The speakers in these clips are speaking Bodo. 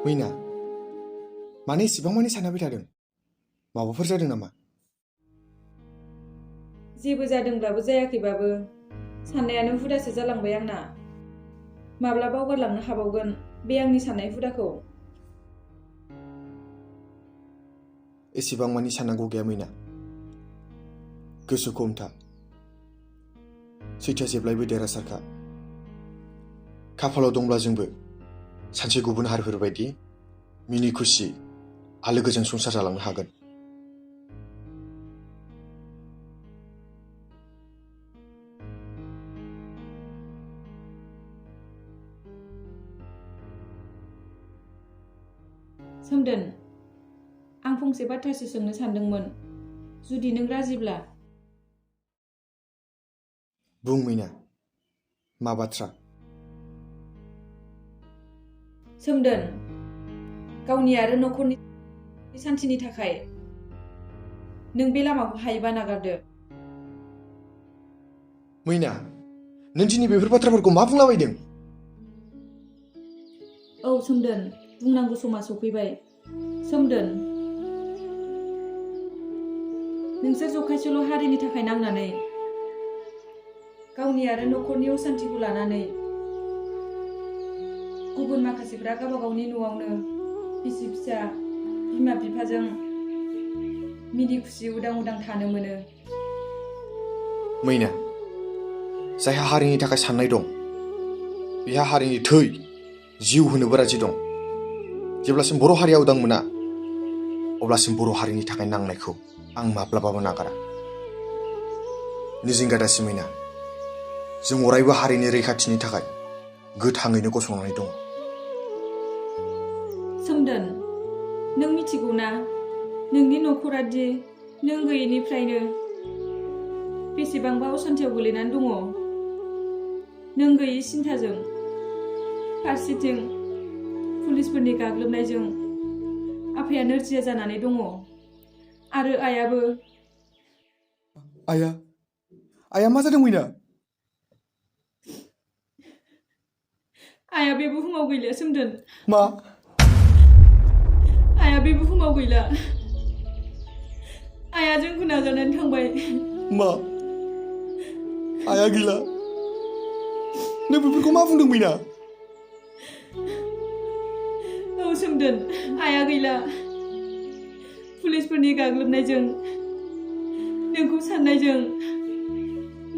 मैना माने इसेबां मानि सानहाबबाय थादों माबाफोर जादों नामा? जेबो जादोंब्लाबो जायाखैबाबो साननायानो हुदासो जालांबाय आंना। माब्ला बावगारलांनो हाबावगोन बे आंनि साननाय हुदाखौ। एसेबां मानि साननांगौ गैया मैना, गोसोखौ हमथा। सैथोआ जेब्लायबो देरहासारखा। खाफालाव दंब्ला जोंबो सानसे गुबुन हारिफोर बायदि मिनि खुसि आलो गोजोन संसार जालांनो हागोन। सोमदोन, आं फंसे बाथ्रासो सोंनो सानदोंमोन, जुदि नों राजिब्ला। बुं मैना, मा बाथ्रा? सोमदोन, गावनि आरो न'खरनि सान्थिनि थाखाय नों बे लामाखौ हायोबा नागारदो। मैना, नों दिनै बेफोर बाथ्राफोरखौ मा बुंलाबायदों? औ सोमदोन, बुंनांगौ समा सफैबाय। सोमदोन, नोंसोर जखायसेल' हारिनि थाखाय नांनानै, गावनि आरो न'खरनि असान्थिखौ लानानै गुबुन माखासेफ्रा गावबा गावनि न'आवनो बिसि फिसा बिमा बिफाजों मिनि खुसि उदां उदां थानो मोनो। मैना, जायहा हारिनि थाखाय साननाय दं बेहा हारिनि थै जिउ होनोबो राजि दं। जेब्लासिम बर' हारिया उदां मोना अब्लासिम बर' हारिनि थाखाय नांनायखौ आं माब्लाबाबो नागारा। मिजिंगा दासि मैना, जों अरायबो हारिनि रैखाथिनि थाखाय गोथाङैनो गसंनानै दङ। सोमदोन, नों मिथिगौ ना नोंनि न'खरा दि नों गैयैनिफ्रायनो बेसेबांबा असान्थियाव गोलैनानै दङ। नों गैयि सिन्थाजों, फारसेथिं पुलिसफोरनि गाग्लोबनायजों आफाया नोरजिया जानानै दङ, आरो आइयाबो। आइया मा जादों मैना? आइया बे बुहुमाव गैला सोमदोन। मा? आइया बे बुहुमाव गैला। आइया जोंखौ नागारनानै थांबाय। मा? आइया गैला? नों बेफोरखौ मा बुंदों मैना? औ सोमदोन, आइया गैला। पुलिसफोरनि गाग्लोबनायजों, नोंखौ साननायजों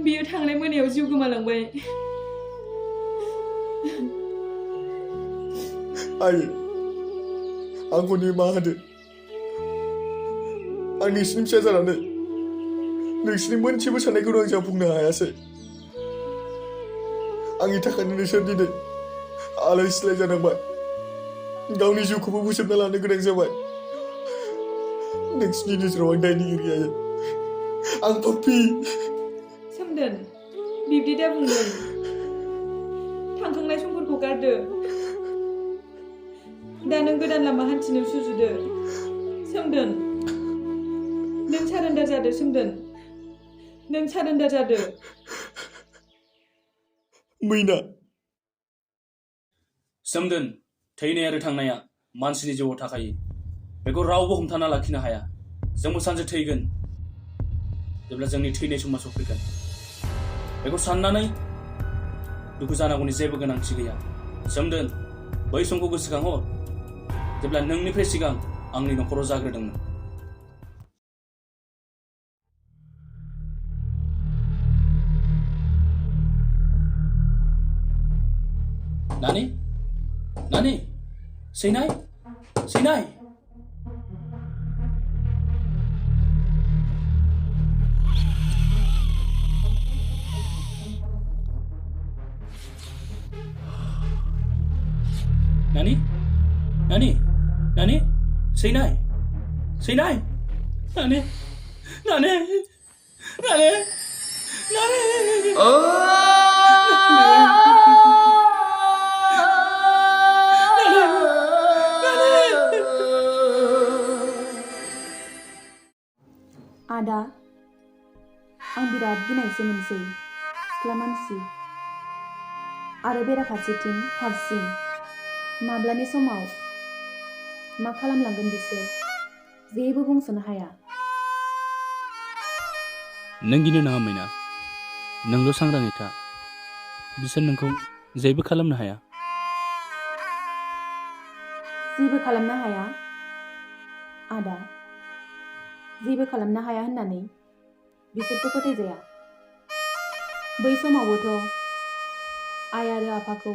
बियो थांनाय मोनायाव जिउ गोमालांबाय। आंखौ निमाहा होदो। आं नोंसिनि फिसा जानानै नोंसिनि मोनसेबो साननायखौनो आं जाफुंनो हायासै। आंनि थाखायनो नोंसोर दिनै आलाय सिलाय जानांबाय, गावनि जिउखौबो फोजोबना लानो गोनां जाबाय। नोंसिनि नोजोराव आं दायनिगिरि आयै, आं पापी। सोमदोन, बिब्दि दा बुंदों। थांखांनाय समफोरखौ गारदो। दा नों गोदान लामा हान्थिनो सुजुदो। सोमदोन, नों सारेन्डार जादो। सोमदोन, नों सारेन्डार जादो। मैना। सोमदोन, थैनाय आरो थांनाया मानसिनि जिउआव थाखायो। बेखौ रावबो हमथाना लाखिनो हाया। जोंबो सानसे थैगोन, जेब्ला जोंनि थैनाय समा सफैगोन। बेखौ साननानै दुखु जानांगौनि जेबो गोनांथि गैया। सोमदोन, बै समखौ गोसोखांहर जेब्ला नोंनिफ्राय सिगां आंनि न'खराव जाग्रोदोंमोन। नानि सैनाय। नानि सैनाय। आदा, आं बिराद गिनायसो मोनसै सिख्ला मानसि, आरो बेराफारसेथिं हारसिं। माब्लानि समाव मा खालामलांगोन बिसोर जेबो बुंस'नो हाया। नों गिनो नाङा मैना, नोंल' सांग्राङै था। बिसोर नोंखौ जेबो खालामनो हाया। जेबो खालामनो हाया आदा, जेबो खालामनो हाया होननानै बिसोरखौ फोथायजाया। बै समावबोथ' आइ आरो आफाखौ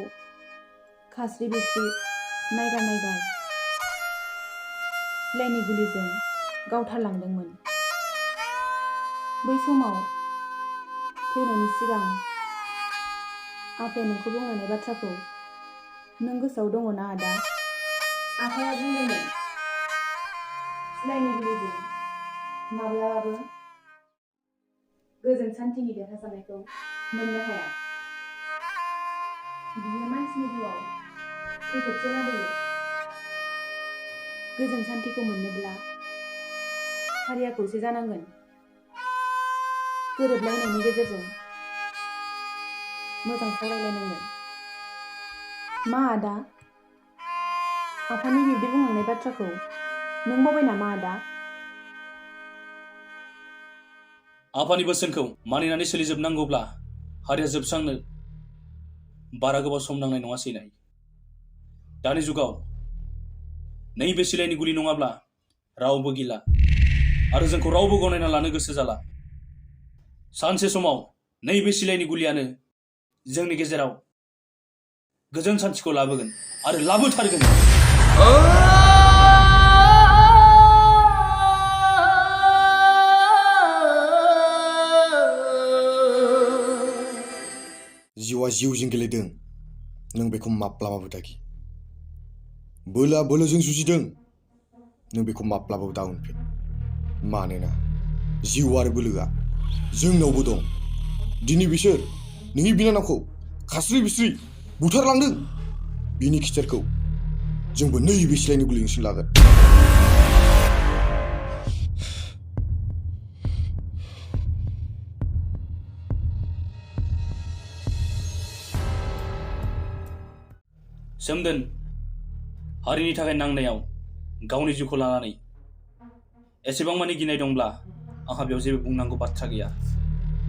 खास्रि बिस्रि नायगार सिलायनि गुलिजों गावथारलांदोंमोन। बै समाव थैनायनि सिगां आफाया नोंखौ बुंलांनाय बाथ्राखौ नों गोसोआव दङना आदा? आफाया बुंदोंमोन सिलायनि गुलिजों माब्लाबाबो गोजोन सान्थिनि देरहासारनायखौ मोननो हाया। बियो मानसिनि जिउआव खैफोदसो लाबोयो। गोजोन सान्थिखौ मोननोब्ला हारिया खौसे जानांगोन। गोरोबलायनायनि गेजेरजों मोजां सावरायलायनांगोन। मा आदा, आफानि बिब्दि बुंलांनाय बाथ्राखौ नों बावबाय नामा आदा? आफानि बोसोनखौ मानिनानै सोलिजोबनांगौब्ला हारिया जोबस्रांनो बारा गोबाव सम नांनाय नङा सैनाय। दानि जुगाव नैबे सिलायनि गुलि नङाब्ला रावबो गिला आरो जोंखौ रावबो गनायना लानो गोसो जाला। सानसे समाव नैबे सिलायनि गुलियानो जोंनि गेजेराव गोजोन सान्थिखौ लाबोगोन आरो लाबोथारगोन। जिउआ जिउजों गेलेदों, नों बेखौ माब्लाबाबो दागि। बोलोआ बोलोजों जुजिदों, नों बेखौ माब्लाबाबो दा उनफिन। मानोना जिउ आरो बोलोआ जोंनावबो दं। दिनै बिसोर नोंनि बिनानावखौ खास्रि बिस्रि बुथारलांदों। बिनि खिथेरखौ जोंबो नैबे सिलायनि गुलिजोंसो लागोन। सोमदोन हारिनि थाखाय नांनायाव गावनि जिउखौ लानानै एसेबां मानि गिनाय दंब्ला आंहा बेयाव जेबो बुंनांगौ बाथ्रा गैया।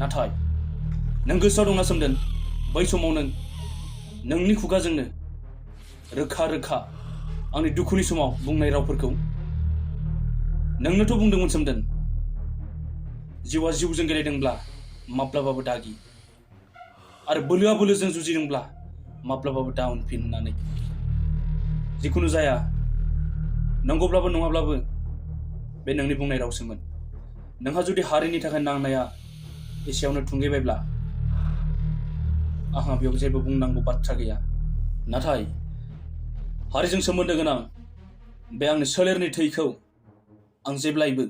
नाथाय नों गोसोआव दंना सोमदोन, बै समाव नोंनि खुगाजोंनो रोखा रोखा आंनि दुखुनि समाव बुंनाय रावफोरखौ नोंनोथ' बुंदोंमोन सोमदोन, जिउआ जिउजों गेलेदोंब्ला माब्लाबाबो दागि आरो बोलोआ बोलोजों जुजिदोंब्ला माब्लाबाबो दा उनफिन होननानै। जिखुनु जाया, नंगौब्लाबो नङाब्लाबो बे नोंनि बुंनाय रावसोमोन। नोंहा जुदि हारिनि थाखाय नांनाया एसेयावनो थुंगेबायब्ला आंहा बेयाव जेबो बुंनांगौ बाथ्रा गैया। नाथाय हारिजों सोमोन्दो गोनां बे आंनि सोलेरनि थैखौ आं जेब्लायबो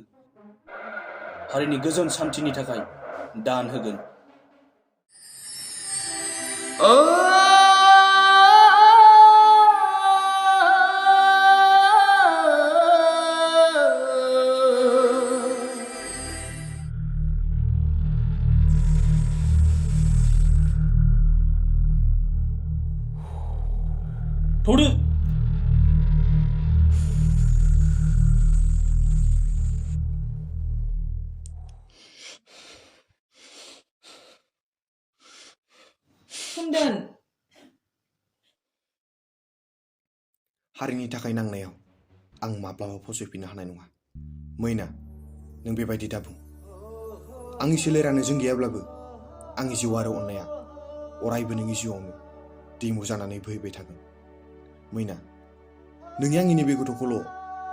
हारिनि गोजोन सान्थिनि थाखाय दान होगोन। थौदो। सोमदोन, हारिनि थाखाय नांनायाव आं माब्लाबा फसयफिननो हानाय नङा। मैना, नों बेबायदि दाबुं। आंनि सोलेरा नोंजों गैयाब्लाबो आंनि जिउ आरो अननाया अरायबो नोंनि जिउआवनो दैमु जानानै बोहैबाय थागोन। मैना, नोंनि आंनि बे गथ'खौल'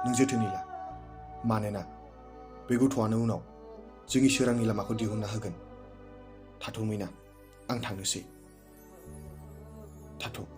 नों जोथोनै ला। मानोना बे गथ'आनो उनाव जोंनि सोरांनि लामाखौ दिहुनना होगोन। थाथ' मैना, आं थांनोसै। थाथ'।